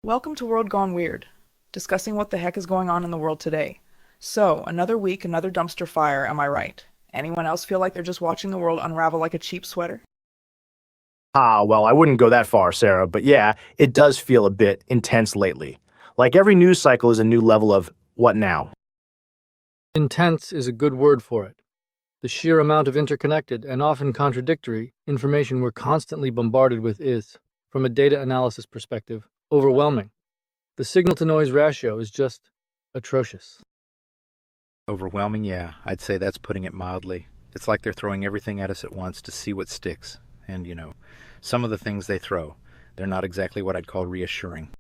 Welcome to World Gone Weird, discussing what the heck is going on in the world today. So, another week, another dumpster fire, am I right? Anyone else feel like they're just watching the world unravel like a cheap sweater? Well, I wouldn't go that far, Sarah, but yeah, it does feel a bit intense lately. Like every news cycle is a new level of what now? Intense is a good word for it. The sheer amount of interconnected and often contradictory information we're constantly bombarded with is, from a data analysis perspective, overwhelming. The signal to noise ratio is just atrocious. Overwhelming, yeah. I'd say that's putting it mildly. It's like they're throwing everything at us at once to see what sticks. And, some of the things they throw, they're not exactly what I'd call reassuring.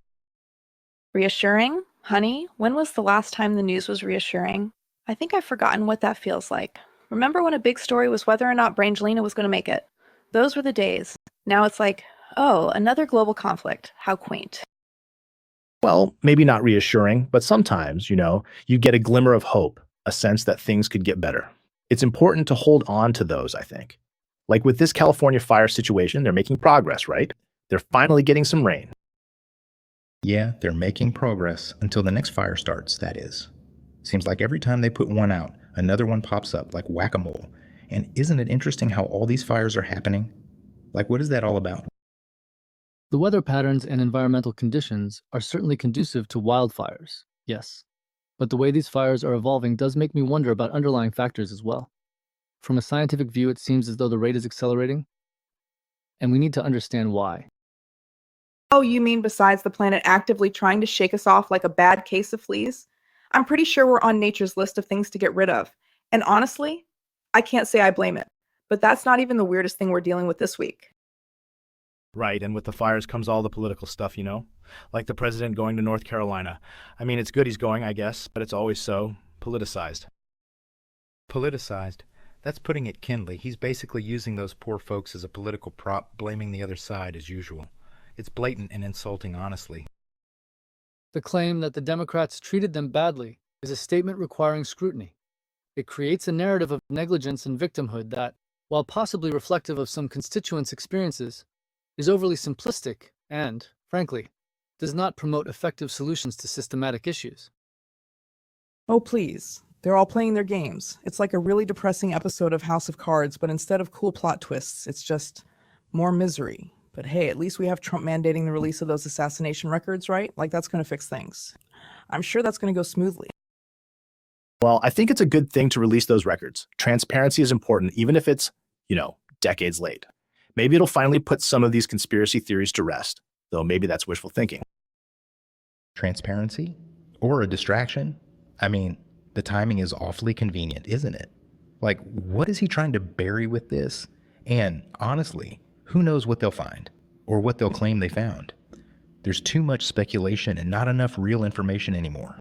Reassuring? Honey, when was the last time the news was reassuring? I think I've forgotten what that feels like. Remember when a big story was whether or not Brangelina was going to make it? Those were the days. Now it's like, oh, another global conflict. How quaint. Well, maybe not reassuring, but sometimes, you get a glimmer of hope, a sense that things could get better. It's important to hold on to those, I think. Like with this California fire situation, they're making progress, right? They're finally getting some rain. Yeah, they're making progress until the next fire starts, that is. Seems like every time they put one out, another one pops up like whack-a-mole. And isn't it interesting how all these fires are happening? Like, what is that all about? The weather patterns and environmental conditions are certainly conducive to wildfires, yes. But the way these fires are evolving does make me wonder about underlying factors as well. From a scientific view, it seems as though the rate is accelerating, and we need to understand why. Oh, you mean besides the planet actively trying to shake us off like a bad case of fleas? I'm pretty sure we're on nature's list of things to get rid of. And honestly, I can't say I blame it. But that's not even the weirdest thing we're dealing with this week. Right, and with the fires comes all the political stuff, Like the president going to North Carolina. I mean, it's good he's going, I guess, but it's always so politicized. Politicized. That's putting it kindly. He's basically using those poor folks as a political prop, blaming the other side as usual. It's blatant and insulting, honestly. The claim that the Democrats treated them badly is a statement requiring scrutiny. It creates a narrative of negligence and victimhood that, while possibly reflective of some constituents' experiences, is overly simplistic and, frankly, does not promote effective solutions to systematic issues. Oh, please. They're all playing their games. It's like a really depressing episode of House of Cards, but instead of cool plot twists, it's just more misery. But hey, at least we have Trump mandating the release of those assassination records, right? Like that's going to fix things. I'm sure that's going to go smoothly. Well, I think it's a good thing to release those records. Transparency is important, even if it's, decades late. Maybe it'll finally put some of these conspiracy theories to rest, though maybe that's wishful thinking. Transparency? Or a distraction? I mean, the timing is awfully convenient, isn't it? Like, what is he trying to bury with this? And honestly, who knows what they'll find, or what they'll claim they found? There's too much speculation and not enough real information anymore.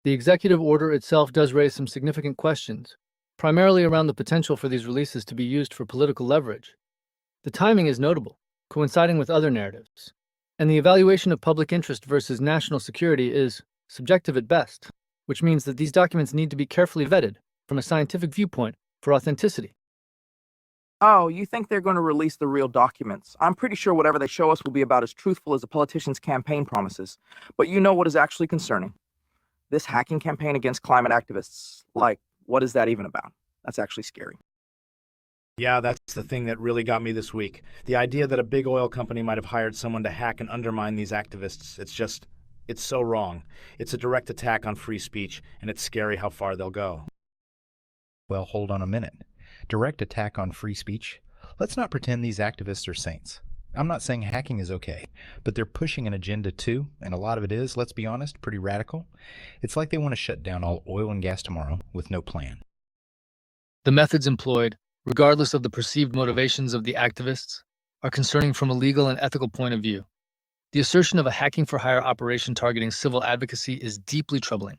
The executive order itself does raise some significant questions, primarily around the potential for these releases to be used for political leverage. The timing is notable, coinciding with other narratives, and the evaluation of public interest versus national security is subjective at best, which means that these documents need to be carefully vetted from a scientific viewpoint for authenticity. Oh, you think they're going to release the real documents? I'm pretty sure whatever they show us will be about as truthful as a politician's campaign promises. But you know what is actually concerning? This hacking campaign against climate activists. Like, what is that even about? That's actually scary. Yeah, that's the thing that really got me this week. The idea that a big oil company might have hired someone to hack and undermine these activists. It's so wrong. It's a direct attack on free speech, and it's scary how far they'll go. Well, hold on a minute. Direct attack on free speech? Let's not pretend these activists are saints. I'm not saying hacking is okay, but they're pushing an agenda too, and a lot of it is, let's be honest, pretty radical. It's like they want to shut down all oil and gas tomorrow with no plan. The methods employed, regardless of the perceived motivations of the activists, are concerning from a legal and ethical point of view. The assertion of a hacking-for-hire operation targeting civil advocacy is deeply troubling,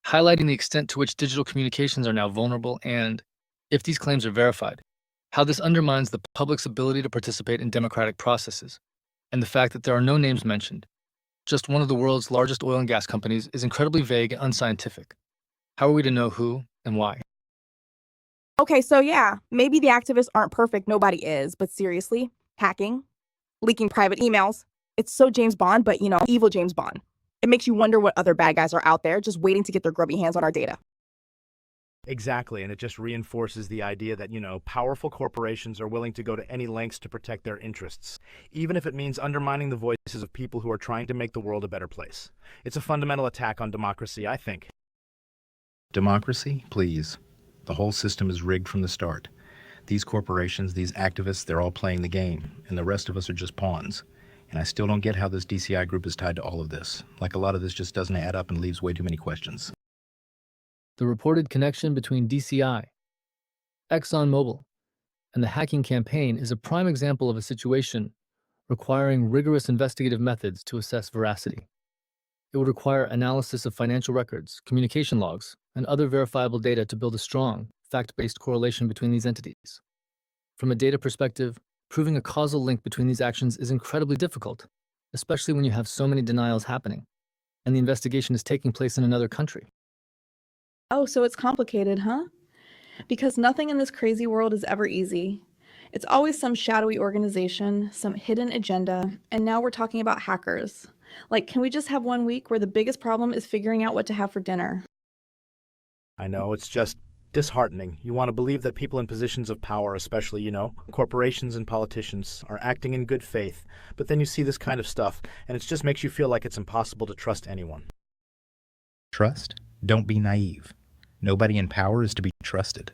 highlighting the extent to which digital communications are now vulnerable and, if these claims are verified, how this undermines the public's ability to participate in democratic processes, and the fact that there are no names mentioned. Just one of the world's largest oil and gas companies is incredibly vague and unscientific. How are we to know who and why? Okay, so yeah, maybe the activists aren't perfect, nobody is, but seriously, hacking, leaking private emails, It's so James Bond, but evil James Bond. It makes you wonder what other bad guys are out there just waiting to get their grubby hands on our data. Exactly, and it just reinforces the idea that, powerful corporations are willing to go to any lengths to protect their interests, even if it means undermining the voices of people who are trying to make the world a better place. It's a fundamental attack on democracy, I think. Democracy? Please. The whole system is rigged from the start. These corporations, these activists, they're all playing the game, and the rest of us are just pawns. And I still don't get how this DCI group is tied to all of this. Like, a lot of this just doesn't add up and leaves way too many questions. The reported connection between DCI, ExxonMobil, and the hacking campaign is a prime example of a situation requiring rigorous investigative methods to assess veracity. It would require analysis of financial records, communication logs, and other verifiable data to build a strong, fact-based correlation between these entities. From a data perspective, proving a causal link between these actions is incredibly difficult, especially when you have so many denials happening, and the investigation is taking place in another country. Oh, so it's complicated, huh? Because nothing in this crazy world is ever easy. It's always some shadowy organization, some hidden agenda, and now we're talking about hackers. Like, can we just have one week where the biggest problem is figuring out what to have for dinner? I know, it's just disheartening. You want to believe that people in positions of power, especially, corporations and politicians, are acting in good faith, but then you see this kind of stuff, and it just makes you feel like it's impossible to trust anyone. Trust? Don't be naive. Nobody in power is to be trusted.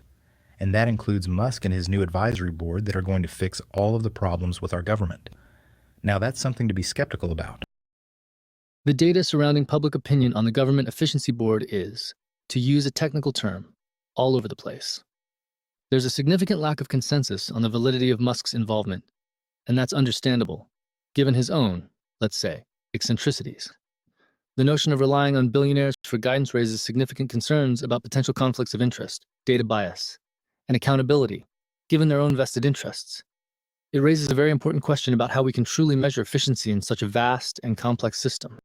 And that includes Musk and his new advisory board that are going to fix all of the problems with our government. Now that's something to be skeptical about. The data surrounding public opinion on the Government Efficiency Board is, to use a technical term, all over the place. There's a significant lack of consensus on the validity of Musk's involvement, and that's understandable, given his own, let's say, eccentricities. The notion of relying on billionaires for guidance raises significant concerns about potential conflicts of interest, data bias, and accountability, given their own vested interests. It raises a very important question about how we can truly measure efficiency in such a vast and complex system.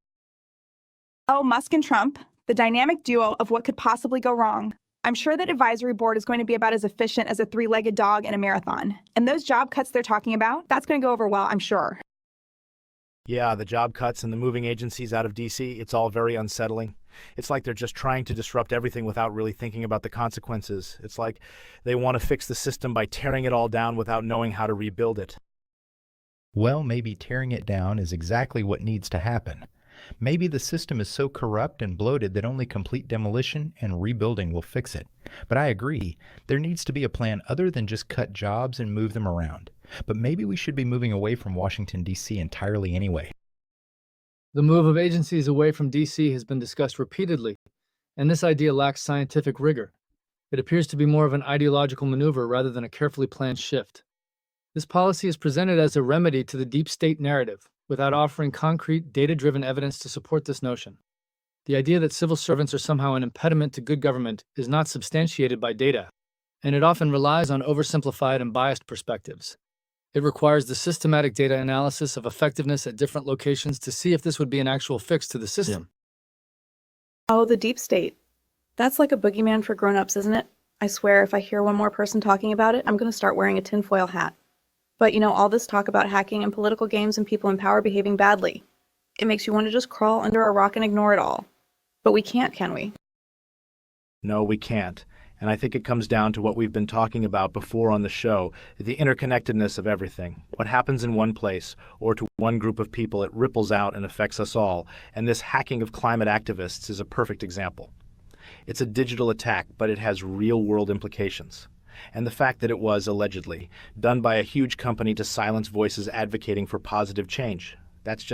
Oh, Musk and Trump, the dynamic duo of what could possibly go wrong. I'm sure that advisory board is going to be about as efficient as a three-legged dog in a marathon. And those job cuts they're talking about, that's going to go over well, I'm sure. Yeah, the job cuts and the moving agencies out of DC, it's all very unsettling. It's like they're just trying to disrupt everything without really thinking about the consequences. It's like they want to fix the system by tearing it all down without knowing how to rebuild it. Well, maybe tearing it down is exactly what needs to happen. Maybe the system is so corrupt and bloated that only complete demolition and rebuilding will fix it. But I agree, there needs to be a plan other than just cut jobs and move them around. But maybe we should be moving away from Washington, D.C. entirely anyway. The move of agencies away from DC has been discussed repeatedly, and this idea lacks scientific rigor. It appears to be more of an ideological maneuver rather than a carefully planned shift. This policy is presented as a remedy to the deep state narrative, without offering concrete, data-driven evidence to support this notion. The idea that civil servants are somehow an impediment to good government is not substantiated by data, and it often relies on oversimplified and biased perspectives. It requires the systematic data analysis of effectiveness at different locations to see if this would be an actual fix to the system. Oh, the deep state. That's like a boogeyman for grown-ups, isn't it? I swear if I hear one more person talking about it, I'm going to start wearing a tinfoil hat. But all this talk about hacking and political games and people in power behaving badly. It makes you want to just crawl under a rock and ignore it all. But we can't, can we? No, we can't. And I think it comes down to what we've been talking about before on the show, the interconnectedness of everything. What happens in one place or to one group of people, it ripples out and affects us all. And this hacking of climate activists is a perfect example. It's a digital attack, but it has real-world implications. And the fact that it was, allegedly, done by a huge company to silence voices advocating for positive change, that's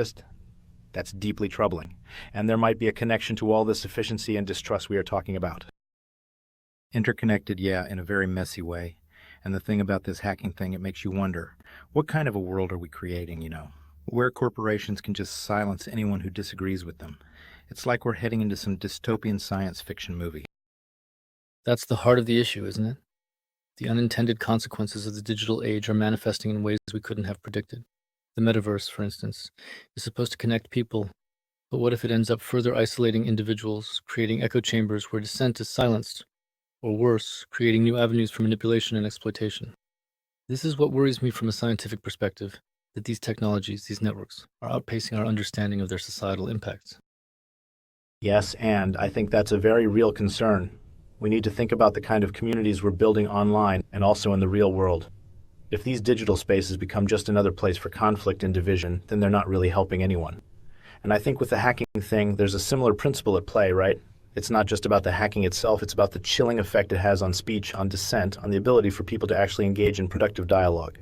deeply troubling. And there might be a connection to all this efficiency and distrust we are talking about. Interconnected, yeah, in a very messy way. And the thing about this hacking thing, it makes you wonder, what kind of a world are we creating, where corporations can just silence anyone who disagrees with them? It's like we're heading into some dystopian science fiction movie. That's the heart of the issue, isn't it? The unintended consequences of the digital age are manifesting in ways we couldn't have predicted. The metaverse, for instance, is supposed to connect people, but what if it ends up further isolating individuals, creating echo chambers where dissent is silenced? Or worse, creating new avenues for manipulation and exploitation. This is what worries me from a scientific perspective. that these technologies, these networks, are outpacing our understanding of their societal impacts. Yes, and I think that's a very real concern. We need to think about the kind of communities we're building online and also in the real world. If these digital spaces become just another place for conflict and division, then they're not really helping anyone. And I think with the hacking thing, there's a similar principle at play, right? It's not just about the hacking itself, it's about the chilling effect it has on speech, on dissent, on the ability for people to actually engage in productive dialogue.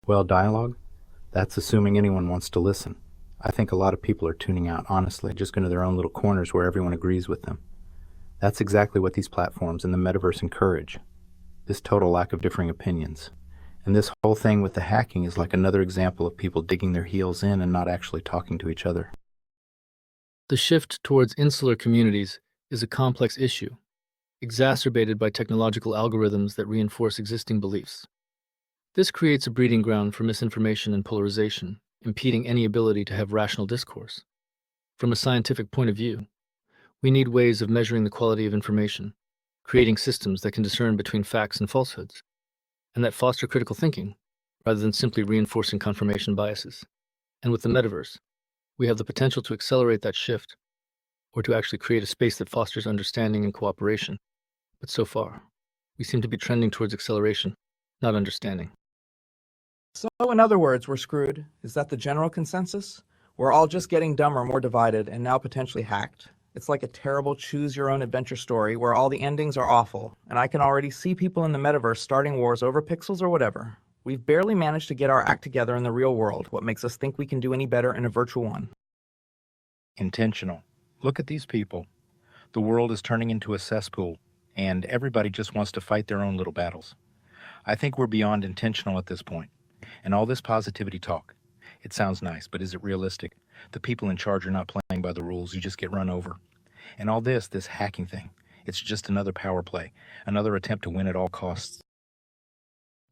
Well, dialogue? That's assuming anyone wants to listen. I think a lot of people are tuning out, honestly, just going to their own little corners where everyone agrees with them. That's exactly what these platforms and the metaverse encourage. This total lack of differing opinions. And this whole thing with the hacking is like another example of people digging their heels in and not actually talking to each other. The shift towards insular communities is a complex issue, exacerbated by technological algorithms that reinforce existing beliefs. This creates a breeding ground for misinformation and polarization, impeding any ability to have rational discourse. From a scientific point of view, we need ways of measuring the quality of information, creating systems that can discern between facts and falsehoods, and that foster critical thinking, rather than simply reinforcing confirmation biases. And with the metaverse, we have the potential to accelerate that shift, or to actually create a space that fosters understanding and cooperation. But so far, we seem to be trending towards acceleration, not understanding. So, in other words, we're screwed. Is that the general consensus? We're all just getting dumber, more divided, and now potentially hacked. It's like a terrible choose-your-own-adventure story where all the endings are awful, and I can already see people in the metaverse starting wars over pixels or whatever. We've barely managed to get our act together in the real world. What makes us think we can do any better in a virtual one? Intentional. Look at these people. The world is turning into a cesspool, and everybody just wants to fight their own little battles. I think we're beyond intentional at this point. And all this positivity talk, it sounds nice, but is it realistic? The people in charge are not playing by the rules. You just get run over. And all this hacking thing, it's just another power play, another attempt to win at all costs.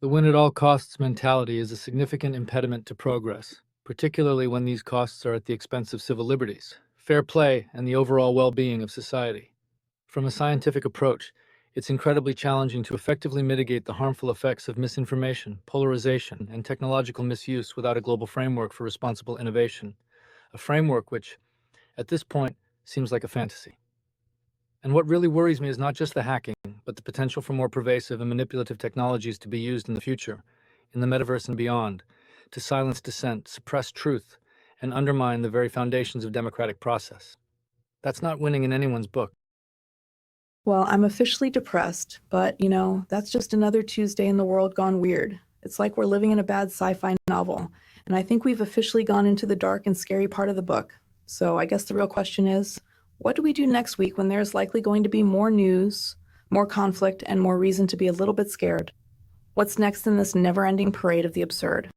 The win-at-all-costs mentality is a significant impediment to progress, particularly when these costs are at the expense of civil liberties, fair play, and the overall well-being of society. From a scientific approach, it's incredibly challenging to effectively mitigate the harmful effects of misinformation, polarization, and technological misuse without a global framework for responsible innovation, a framework which, at this point, seems like a fantasy. And what really worries me is not just the hacking, but the potential for more pervasive and manipulative technologies to be used in the future, in the metaverse and beyond, to silence dissent, suppress truth, and undermine the very foundations of democratic process. That's not winning in anyone's book. Well, I'm officially depressed, but, that's just another Tuesday in the world gone weird. It's like we're living in a bad sci-fi novel, and I think we've officially gone into the dark and scary part of the book. So I guess the real question is, what do we do next week when there's likely going to be more news, more conflict, and more reason to be a little bit scared? What's next in this never-ending parade of the absurd?